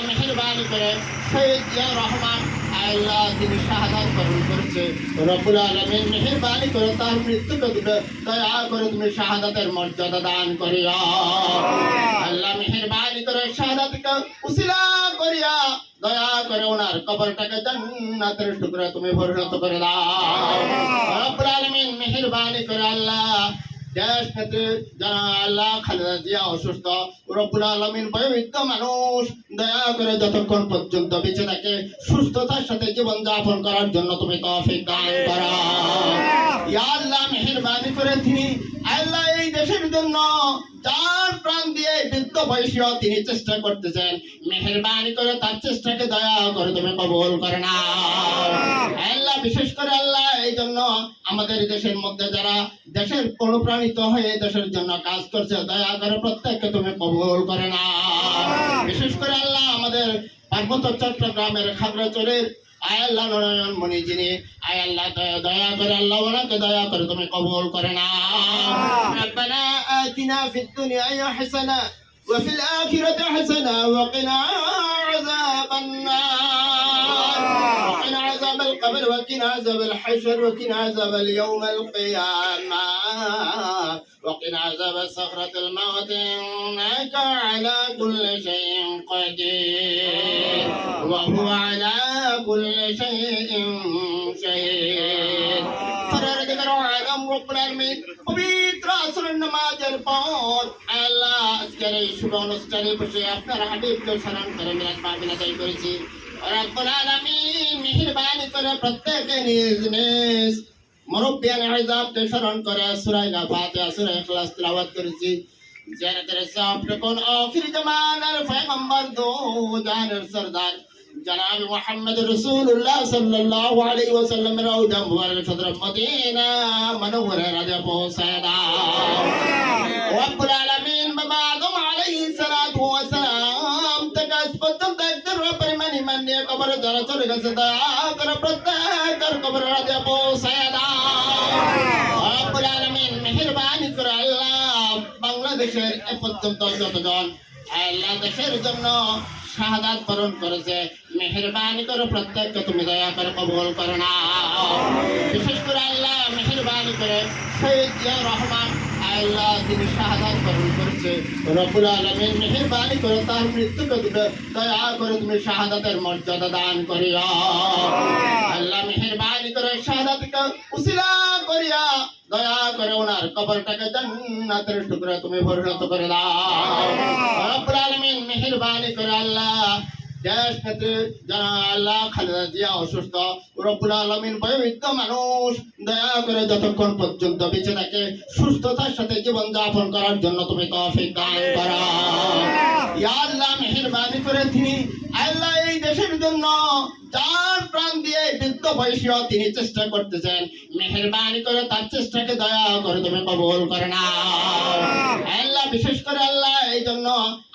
মেহেরবানি করে শহীদ জিয়া রহমান আল্লাহ তিনি শাহাদাত বরণ করেছে রব্বুল আলামিন মেহেরবানি করে তার মৃত্যুকে দয়া করে তুমি শাহাদাতের মর্যাদা দান করিয়া আল্লাহ মেহেরবানি করে শাহাদাতকে উসিলা করিয়া দয়া করে ওনার কবরটাকে জান্নাতের টুকরা তুমি পরিণত করে দাও রব্বুল আলামিন মেহেরবানি করে আল্লাহ দেশ নেত্রী আল্লাহ খালেদা জিয়া অসুস্থ রব্বুল আলামিন বয়োবৃদ্ধ মানুষ দয়া করে যতক্ষণ পর্যন্ত বেঁচে থাকে সুস্থতার সাথে জীবন যাপন করার জন্য তুমি তৌফিক দান করো ইয়া আল্লাহ মেহেরবানি করে তিনি আল্লাহ এই দেশের জন্য যার প্রাণ দিয়ে বৃদ্ধ বয়সীও তিনি চেষ্টা করতেছেন মেহেরবানি করে তার চেষ্টাকে দয়া করে তুমি কবুল করে নাও আল্লাহ বিশেষ করে আল্লাহ এই জন্য আমাদের দেশের মধ্যে যারা দেশের অনুপ্রাণিত হয়ে দেশের জন্য কাজ করছে দয়া করে প্রত্যেককে তুমি কবুল করে নাও বিশেষ করে আল্লাহ আমাদের পার্বত্য চট্টগ্রামের খাগড়াছড়ির আল্লাহ নয়ন মনি যিনি আল্লাহ দয়া করে আল্লাহ ওনাকে দয়া করে তুমি কবুল করে নাও রব্বানা আতিনা ফিদ দুনিয়া হাসানা ওয়া ফিল আখিরাতি হাসানা ওয়া কিনা আযাবান নার ওয়া কিনা আযাবাল কবর ওয়া কিনা আযাবাল হাশর ওয়া কিনা আযাবাল ইয়াউমাল কিয়ামাহ ওয়া কিনা আযাবাস সাখরাতিল মাউত ইন্নাকা আলা কুল্লি শাইইন কাদির ওয়া হুয়া আলা কুল্লি শাইইন শাহীদ ফররদিগার আলম রব্বুল আলামিন পবিত্র আসরের নামাজের পর আল্লাহ আজকের এই শুভ অনুষ্ঠানে বসে আপনার হাবিবকে স্মরণ করে মিলাদ মাহফিল আদায় করেছি রব্বুল আলামিন মেহেরবানি করে প্রত্যেকে নিজ নিজ মুরব্বিয়ান ইজাবকে স্মরণ করে সূরা ফাতিহা সূরা ইখলাস তিলাওয়াত করেছি জিয়ারতের সাহাবকে কোন আখির জামানার পয়গম্বর দো জাহানের সরদার जनाब मोहम्मद रसूलुल्लाह सल्लल्लाहु अलैहि वसल्लम रौदा मुबारक सदर मदीना मनव्वरा राजा पहुंचाया रब्बुल आलमीन बाबा आदम अलैहि सलातु व सलाम तक पर्यंत একদর পরিমাণে মানে কবর যারা চলে গেছে দয়া করে প্রত্যেকের কবর রাজা পৌঁছায়া দাও রব্বুল আলামিন মেহেরবানি করে আল্লাহ বাংলাদেশের এ পর্যন্ত যতজন আল্লাহ দেশের জন্য শাহাদাত বরণ করেছে মেহেরবানি করে প্রত্যেককে তুমি দয়া করে কবুল করে নাও বিশেষ করে আল্লাহ মেহেরবানি করে শহীদ জিয়া রহমান আল্লাহ তিনি শাহাদাত বরণ করেছে রব্বুল আলামিন মেহেরবানি করে তার মৃত্যুকে দয়া করে তুমি শাহাদাতের মর্যাদা দান করিয়া আল্লাহ মেহেরবানি করে শাহাদাতকে উসিলা করিয়া দয়া করে ওনার কবরটাকে জান্নাতের টুকরা তুমি পরিণত করে দাও রব্বুল আলামিন মেহেরবানি করে আল্লাহ দেশ নেত্রী আল্লাহ খালেদা জিয়া অসুস্থ রব্বুল আলামিন বয়োবৃদ্ধ মানুষ দয়া করে যতক্ষণ পর্যন্ত বেঁচে থাকে সুস্থতার সাথে জীবন যাপন করার জন্য তুমি তৌফিক দান করো ইয়া আল্লাহ মেহেরবানি করে তিনি আল্লাহ এই দেশের জন্য যার প্রাণ দিয়ে বৃদ্ধ বয়সীও তিনি চেষ্টা করতেছেন মেহেরবানি করে তার চেষ্টাকে দয়া করে তুমি কবুল করে নাও আল্লাহ বিশেষ করে আল্লাহ এই জন্য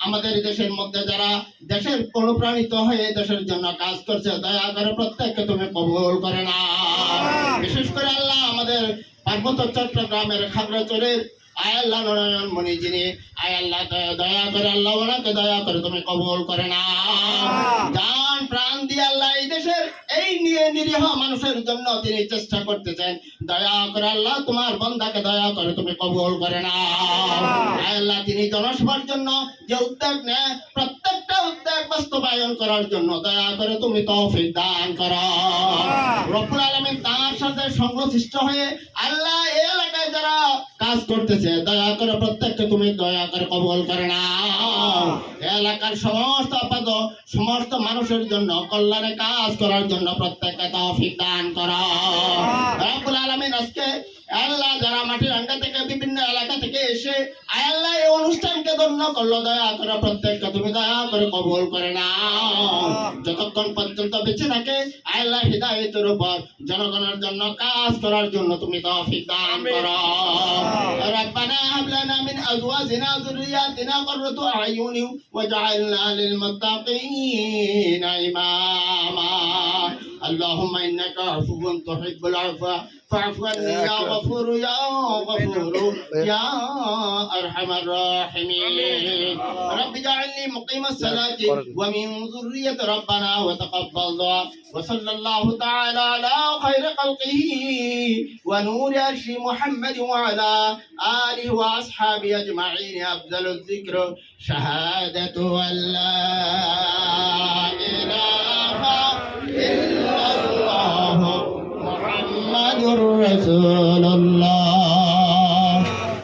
আমাদের দেশের মধ্যে যারা দেশের অনুপ্রাণিত হয়ে দেশের জন্য কাজ করছে দয়া করে প্রত্যেককে তুমি কবুল করে নাও বিশেষ করে আল্লাহ আমাদের পার্বত্য চট্টগ্রামের খাগড়াছড়ির আল্লাহ নয়ন মনি যিনি আল্লাহ দয়া করে আল্লাহ ওনাকে দয়া করে তুমি কবুল করে নাও জান প্রাণ দিয়ে আল্লাহ এই দেশের এই নিয়ে নিরীহ মানুষের জন্য তিনি চেষ্টা করতেছেন দয়া করে আল্লাহ তোমার বান্দাকে দয়া করে তুমি কবুল করে নাও আল্লাহ তিনি জনসভার জন্য যে উদ্যোগ নেয় প্রত্যেকটা উদ্যোগ বাস্তবায়ন করার জন্য দয়া করে তুমি তৌফিক দান করো রব্বুল আলামিন তার সাথে সংশ্লিষ্ট হয়ে আল্লাহ এই এলাকায় যারা কাজ করতেছে দয়া করে প্রত্যেককে তুমি দয়া করে কবুল করে নাও এলাকার সমস্ত আপাদ সমস্ত মানুষের জন্য কল্যাণে কাজ করার জন্য প্রত্যেককে তৌফিক দান করো রব্বুল আলামিন আজকে আল্লাহ যারা মাটিরাঙ্গা থেকে বিভিন্ন এলাকা থেকে এসে আল্লাহ এই অনুষ্ঠানকে ধন্য করলো দয়া করে প্রত্যেককে তুমি দয়া করে কবুল করে নাও যতক্ষণ পর্যন্ত বেঁচে থাকে আল্লাহ হিদায়াতের উপর জনগণের জন্য কাজ করার জন্য তুমি তৌফিক দান করো রব্বানা হাব লানা মিন আজওয়াজিনা যুররিয়াতিনা কুররাতা আয়ুনি ওয়াজআলনা লিল মুত্তাকিনা ইমামা اللهم إنك عفو تحب العفو فاعف عني يا غفور يا غفور يا أرحم الراحمين. رب اجعلني مقيم الصلاة ومن ذرية ربنا وتقبل دعاء. وصلى الله تعالى على خير خلقه ونور عرش محمد وعلى آله وأصحابه أجمعين. أفضل الذكر شهادة أن لا